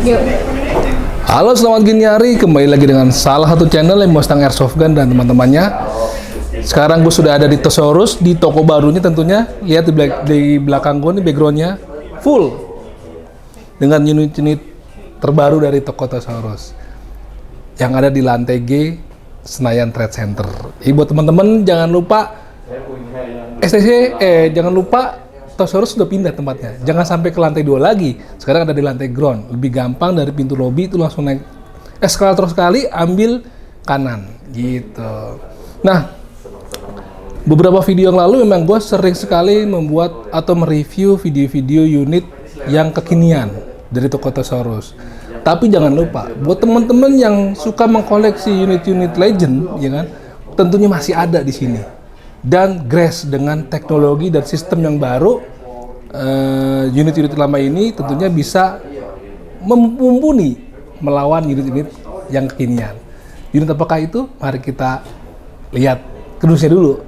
Yuk. Halo, selamat gini hari, kembali lagi dengan salah satu channel yang Mustang Airsoft Gun dan teman-temannya. Sekarang gue sudah ada di Thesaurus, di toko barunya tentunya. Lihat di belakang gue nih backgroundnya full dengan unit-unit terbaru dari toko Thesaurus yang ada di lantai G Senayan Trade Center. Buat teman-teman jangan lupa jangan lupa Thesaurus sudah pindah tempatnya. Jangan sampai ke lantai 2 lagi. Sekarang ada di lantai ground. Lebih gampang dari pintu lobi itu langsung naik eskalator sekali, ambil kanan gitu. Nah, beberapa video yang lalu memang gue sering sekali membuat atau mereview video-video unit yang kekinian dari toko Thesaurus. Tapi jangan lupa, buat teman-teman yang suka mengkoleksi unit-unit legend, ya kan, tentunya masih ada di sini. Dan Grace dengan teknologi dan sistem yang baru, unit-unit lama ini tentunya bisa mumpuni melawan unit-unit yang kekinian. Unit apakah itu? Mari kita lihat kedusnya dulu.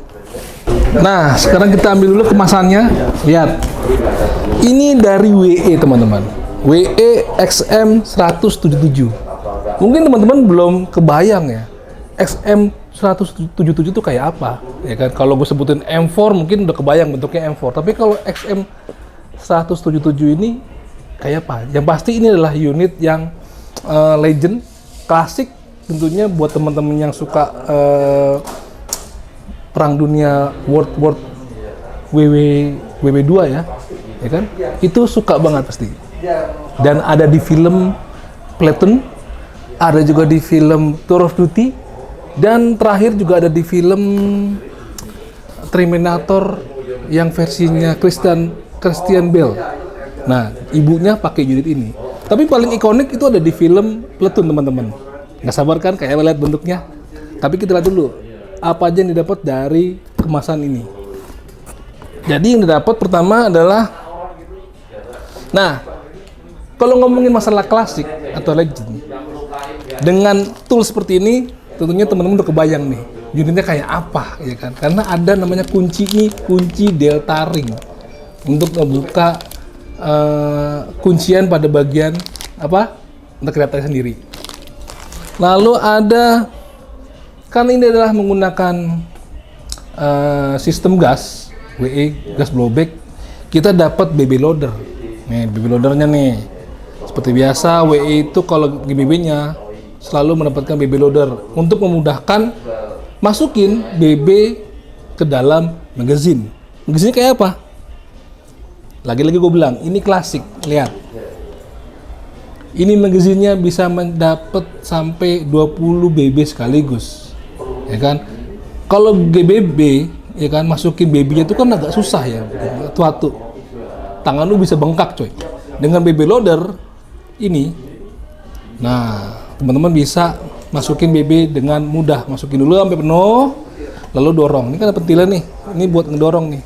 Nah, sekarang kita ambil dulu kemasannya. Lihat, ini dari WE teman-teman. WE XM 177. Mungkin teman-teman belum kebayang ya, XM 177 itu kayak apa, ya kan? Kalau gue sebutin M4 mungkin udah kebayang bentuknya M4. Tapi kalau XM 177 ini kayak apa? Yang pasti ini adalah unit yang legend, klasik tentunya buat teman-teman yang suka perang dunia World WW2 ya kan? Itu suka banget pasti. Dan ada di film Platoon, ada juga di film Tour of Duty, dan terakhir juga ada di film Terminator yang versinya Christian Bale. Nah, ibunya pakai unit ini. Tapi paling ikonik itu ada di film Platoon, teman-teman. Nggak sabar kan kayak lihat bentuknya? Tapi kita lihat dulu apa aja yang didapat dari kemasan ini. Jadi yang didapat pertama adalah, nah, kalau ngomongin masalah klasik atau legend, dengan tool seperti ini, tentunya teman-teman udah kebayang nih, unitnya kayak apa, ya kan? Karena ada namanya kunci nih, kunci delta ring untuk membuka kuncian pada bagian apa? Untuk kelihatan sendiri. Lalu ada, kan ini adalah menggunakan sistem gas, WE gas blowback, kita dapat BB loader. Nih, BB loadernya nih. Seperti biasa, WE itu kalau GBB-nya selalu mendapatkan BB loader untuk memudahkan masukin BB ke dalam magazine. Magazinnya kayak apa? Lagi-lagi gue bilang, ini klasik. Lihat. Ini magazinnya bisa mendapat sampai 20 BB sekaligus. Ya kan? Kalau GBB, ya kan, masukin BB-nya itu kan agak susah ya. Tuatu. Tangan lu bisa bengkak, coy. Dengan BB loader ini, nah, teman-teman bisa masukin BB dengan mudah. Masukin dulu sampai penuh, lalu dorong. Ini kan ada petilan nih, ini buat ngedorong nih.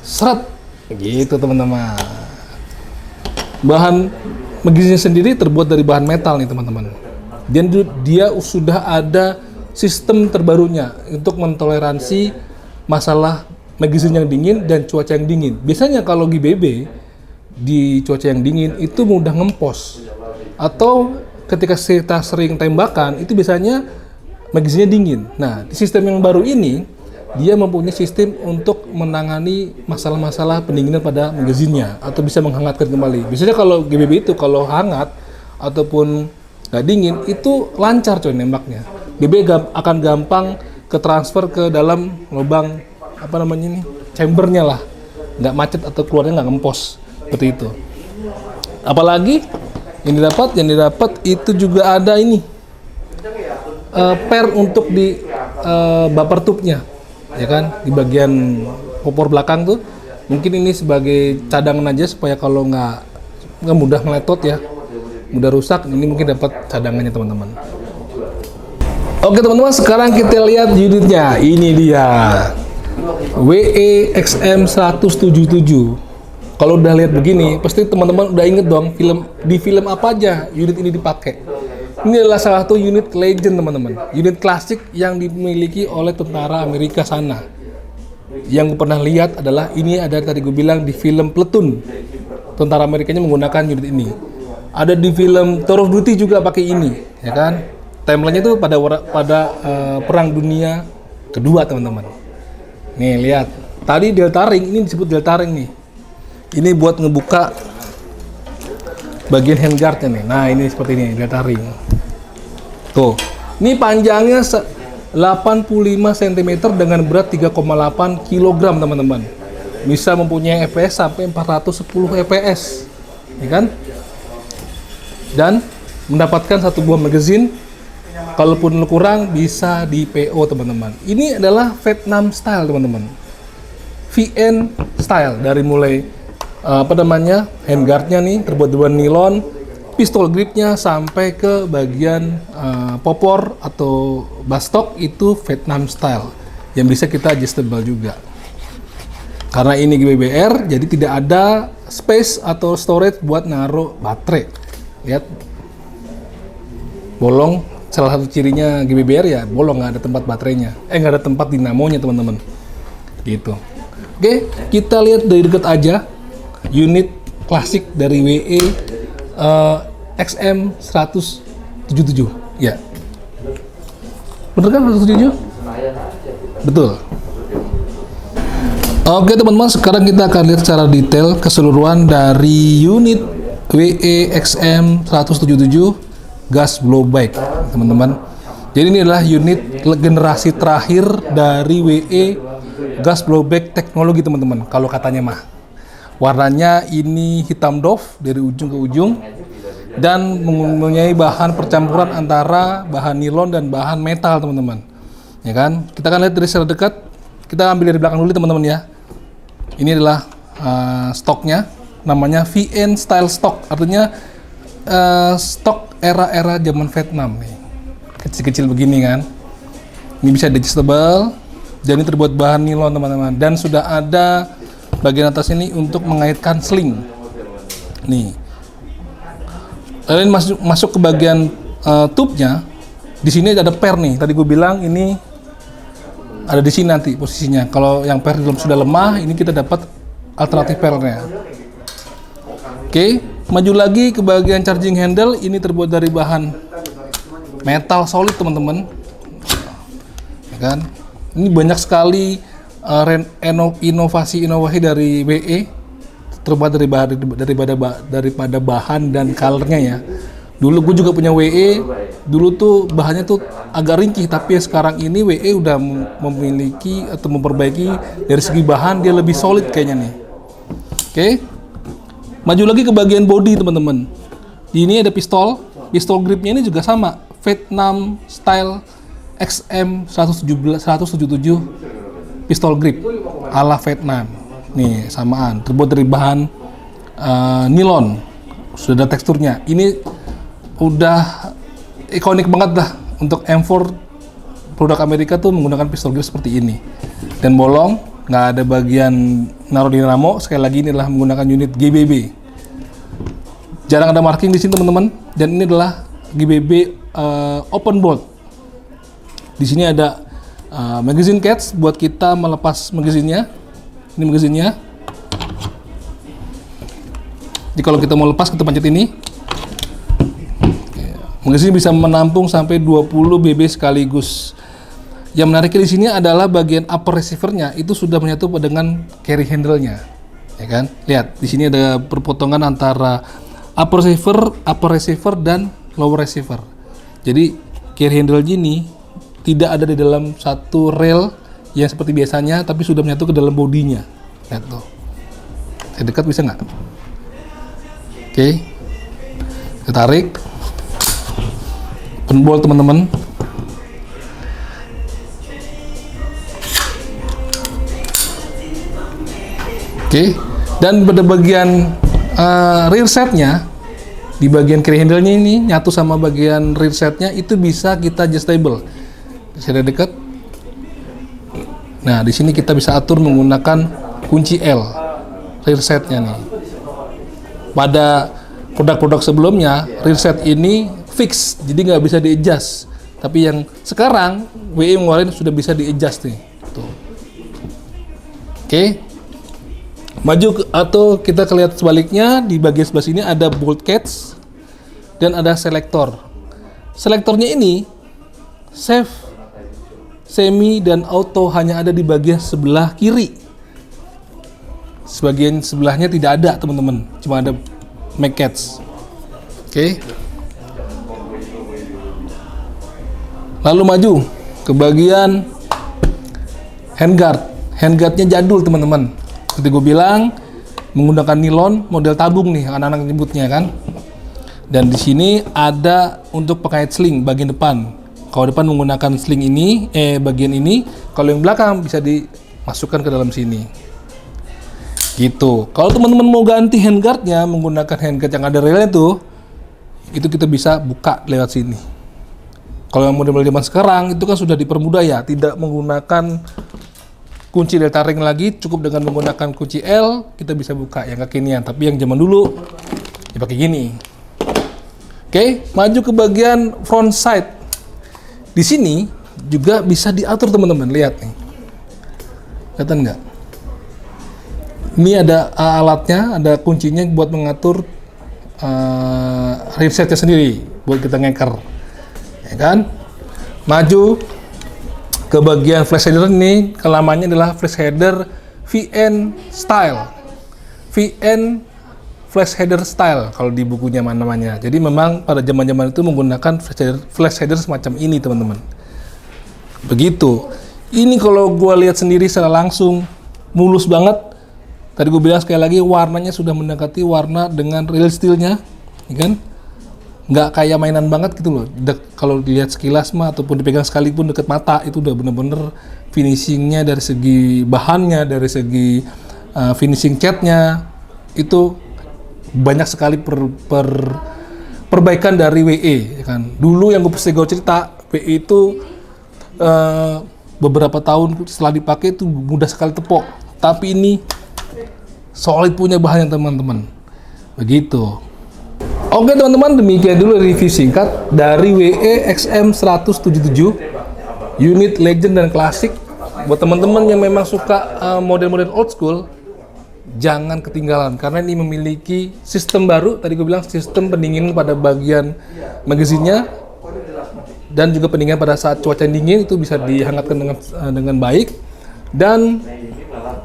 Seret, gitu teman-teman. Bahan magazinnya sendiri terbuat dari bahan metal nih teman-teman. Dan dia sudah ada sistem terbarunya untuk mentoleransi masalah magazin yang dingin dan cuaca yang dingin. Biasanya kalau GBB di cuaca yang dingin itu mudah ngempos, atau ketika kita sering tembakan itu biasanya magazinnya dingin. Nah, di sistem yang baru ini dia mempunyai sistem untuk menangani masalah-masalah pendinginan pada magazinnya atau bisa menghangatkan kembali. Biasanya kalau GBB itu kalau hangat ataupun nggak dingin itu lancar coy nembaknya. BB akan gampang ke transfer ke dalam lubang apa namanya nih, chambernya lah, nggak macet atau keluarnya nggak ngempos seperti itu. Apalagi yang didapat itu juga ada ini per untuk di bumper tube-nya, ya kan, di bagian popor belakang tuh. Mungkin ini sebagai cadangan aja supaya kalau nggak mudah meletot ya, mudah rusak. Ini mungkin dapat cadangannya teman-teman. Oke teman-teman, sekarang kita lihat unitnya. Ini dia WE XM 177. Kalau udah lihat begini, pasti teman-teman udah inget dong di film apa aja unit ini dipakai. Ini adalah salah satu unit legend teman-teman, unit klasik yang dimiliki oleh tentara Amerika sana. Yang gue pernah lihat adalah ini ada tadi gue bilang di film Platoon, tentara Amerikanya menggunakan unit ini. Ada di film Call of Duty juga pakai ini, ya kan? Timelinenya itu pada Perang Dunia Kedua, teman-teman. Nih, lihat. Tadi Delta Ring, ini disebut Delta Ring nih. Ini buat ngebuka bagian handguardnya nih. Nah, ini seperti ini, Delta Ring. Tuh, ini panjangnya 85 cm dengan berat 3,8 kg, teman-teman. Bisa mempunyai FPS sampai 410 FPS, ya kan? Dan mendapatkan satu buah magazine. Kalaupun kurang bisa di PO, teman-teman. Ini adalah Vietnam style, teman-teman. VN style, dari mulai handguardnya nih terbuat dari nilon, pistol gripnya sampai ke bagian popor atau bastok itu Vietnam style yang bisa kita adjustable juga. Karena ini GBBR, jadi tidak ada space atau storage buat naruh baterai. Lihat, bolong. Salah satu cirinya GBBR ya bolong, nggak ada tempat baterainya, nggak ada tempat dinamonya, teman-teman. Gitu. Oke, kita lihat dari dekat aja unit klasik dari WE XM 177. Ya. Bener kan 177? Betul. Oke, teman-teman, sekarang kita akan lihat secara detail keseluruhan dari unit WE XM 177 gas blowback, teman-teman. Jadi ini adalah unit generasi terakhir dari WE gas blowback teknologi, teman-teman. Kalau katanya mah, warnanya ini hitam doff dari ujung ke ujung dan mempunyai bahan percampuran antara bahan nilon dan bahan metal, teman-teman. Ya kan? Kita akan lihat dari secara dekat. Kita ambil dari belakang dulu, teman-teman ya. Ini adalah stoknya, namanya VN style stock, artinya stok era-era zaman Vietnam nih. Kecil-kecil begini kan. Ini bisa adjustable. Dan ini terbuat bahan nilon, teman-teman. Dan sudah ada bagian atas ini untuk mengaitkan sling. Nih. Lalu masuk ke bagian tube-nya. Di sini ada per nih. Tadi gue bilang ini ada di sini nanti posisinya. Kalau yang per sudah lemah, ini kita dapat alternatif pernya. Oke, maju lagi ke bagian charging handle. Ini terbuat dari bahan metal solid, teman-teman. Ya kan? Ini banyak sekali inovasi dari WE terbuat daripada bahan dan colornya ya. Dulu gue juga punya WE, dulu tuh bahannya tuh agak ringkih, tapi sekarang ini WE udah memiliki atau memperbaiki dari segi bahan, dia lebih solid kayaknya nih. Oke, maju lagi ke bagian body, teman-teman. Di ini ada pistol gripnya ini juga sama, Vietnam style XM 177 pistol grip ala Vietnam. Nih, samaan, terbuat dari bahan nilon, sudah ada teksturnya. Ini udah ikonik banget dah untuk M4 produk Amerika tuh menggunakan pistol grip seperti ini. Dan bolong, nggak ada bagian naruh dinamo. Sekali lagi ini adalah menggunakan unit GBB. Jarang ada marking di sini, teman-teman. Dan ini adalah GBB open bolt. Di sini ada magazine catch buat kita melepas magazinnya. Ini magazinnya. Jadi kalau kita mau lepas, kita pencet ini. Magazine bisa menampung sampai 20 BB sekaligus. Yang menariknya di sini adalah bagian upper receiver-nya itu sudah menyatu dengan carry handle-nya. Ya kan? Lihat, di sini ada perpotongan antara upper receiver dan lower receiver. Jadi carry handle ini tidak ada di dalam satu rail yang seperti biasanya, tapi sudah menyatu ke dalam bodinya. Lihat tuh. Saya dekat bisa nggak? Oke. Kita tarik. Open bolt, teman-teman. Oke. Dan pada bagian rear setnya, di bagian carry handle-nya ini nyatu sama bagian rear setnya, itu bisa kita adjustable. Saya dekat. Nah, di sini kita bisa atur menggunakan kunci L rear setnya nih. Pada produk-produk sebelumnya rear set ini fix, jadi nggak bisa di-adjust. Tapi yang sekarang WE ngeluarin sudah bisa di-adjust nih. Tuh. Oke. Maju atau kita lihat sebaliknya, di bagian sebelah sini ada bolt catch. dan ada selektor. Selektornya ini safe, semi, dan auto hanya ada di bagian sebelah kiri. Sebagian sebelahnya tidak ada teman-teman, cuma ada magcats. Oke. Lalu maju ke bagian handguard. Handguardnya jadul teman-teman. Seperti gue bilang, menggunakan nilon model tabung nih anak-anak nyebutnya kan. Dan di sini ada untuk pengait sling bagian depan. Kalau depan menggunakan sling ini, bagian ini. Kalau yang belakang bisa dimasukkan ke dalam sini. Gitu. Kalau teman-teman mau ganti handguardnya menggunakan handguard yang ada relnya tuh, itu kita bisa buka lewat sini. Kalau yang model zaman sekarang itu kan sudah dipermudah ya, tidak menggunakan kunci delta ring lagi, cukup dengan menggunakan kunci L kita bisa buka yang kekinian. Tapi yang zaman dulu ya pakai gini. Oke, maju ke bagian front side. Di sini juga bisa diatur teman-teman, lihat nih. Kelihatan nggak? Ini ada alatnya, ada kuncinya buat mengatur resetnya sendiri, buat kita ngeker, ya kan? Maju ke bagian flash header ini, namanya adalah flash header VN Style. VN Flash Header Style kalau di bukunya namanya. Jadi memang pada zaman-zaman itu menggunakan flash header semacam ini teman-teman. Begitu. Ini kalau gue lihat sendiri secara langsung mulus banget. Tadi gue bilang sekali lagi warnanya sudah mendekati warna dengan real steel-nya, ya kan? Nggak kayak mainan banget gitu loh. Kalau dilihat sekilas mah ataupun dipegang sekalipun deket mata itu udah bener-bener finishingnya dari segi bahannya, dari segi finishing catnya itu banyak sekali perbaikan dari WE, ya kan? Dulu yang gue cerita WE itu beberapa tahun setelah dipakai itu mudah sekali tepok, tapi ini solid punya bahan yang teman-teman. Begitu. Oke teman-teman, demikian dulu review singkat dari WE XM177 unit legend dan klasik. Buat teman-teman yang memang suka model-model old school, jangan ketinggalan karena ini memiliki sistem baru. Tadi gue bilang sistem pendingin pada bagian magazinnya dan juga pendinginan pada saat cuaca dingin itu bisa dihangatkan dengan baik. Dan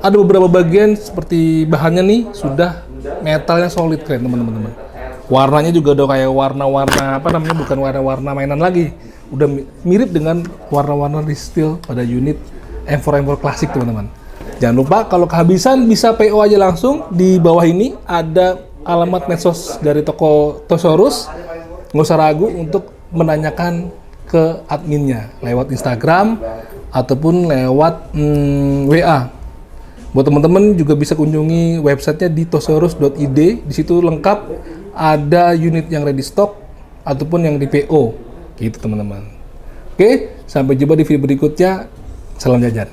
ada beberapa bagian seperti bahannya nih sudah metalnya solid, keren teman-teman. Warnanya juga udah kayak warna-warna apa namanya, bukan warna-warna mainan lagi, udah mirip dengan warna-warna di steel pada unit M4 klasik teman-teman. Jangan lupa kalau kehabisan bisa PO aja langsung. Di bawah ini ada alamat medsos dari toko Tosaurus. Nggak usah ragu untuk menanyakan ke adminnya lewat Instagram ataupun lewat WA. Buat teman-teman juga bisa kunjungi websitenya di tosaurus.id. Di situ lengkap ada unit yang ready stock ataupun yang di PO. Gitu teman-teman. Oke, sampai jumpa di video berikutnya. Salam jajan.